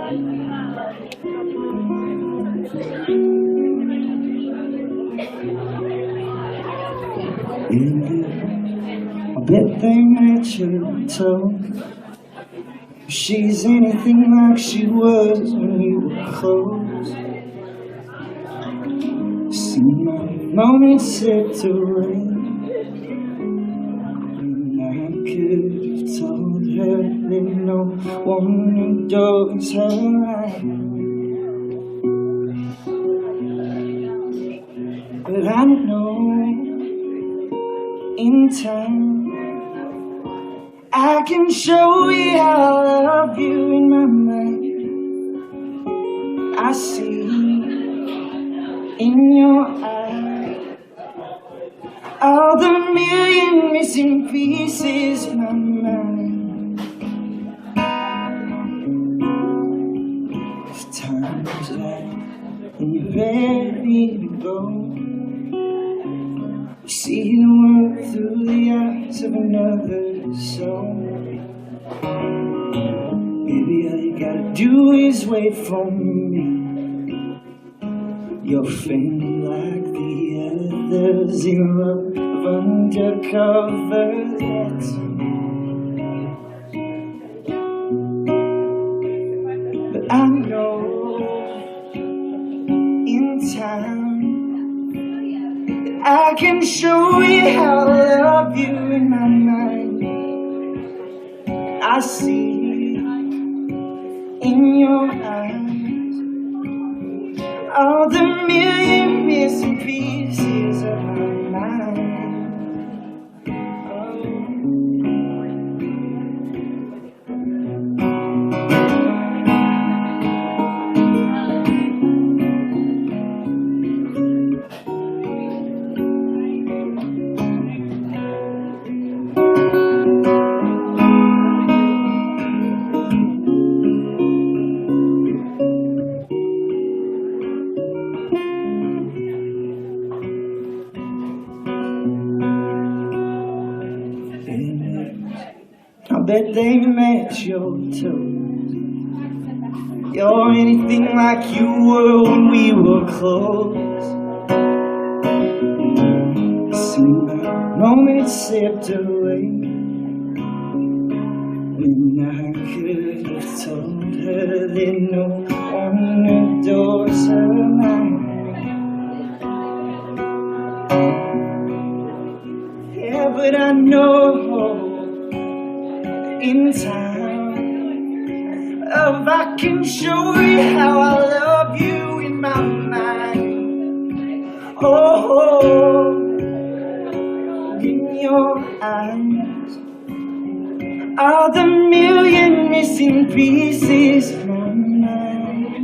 I bet they met your toe. If she's anything like she was when we were close, see my moment slipped away, and I could have told her that no one adores her like me. But I know in time I can show you how I love you in my mind. I see in your eyes all the million missing pieces of my mind. There's times like when you're ready to go, you see the world through the eyes of another soul. Baby, all you gotta do is wait for me. You're friend like the others in love undercover. That's me. But I know in time I can show you how I love you in my mind. I see in your eyes all the million missing pieces of my mind. I bet they met your toes. You're anything like you were when we were close. See my moment slipped away, when I could have told her that no one adores her like me. Yeah, but I know in time I can show you how I love you in my mind. Oh, in your eyes are the million missing pieces of my mind.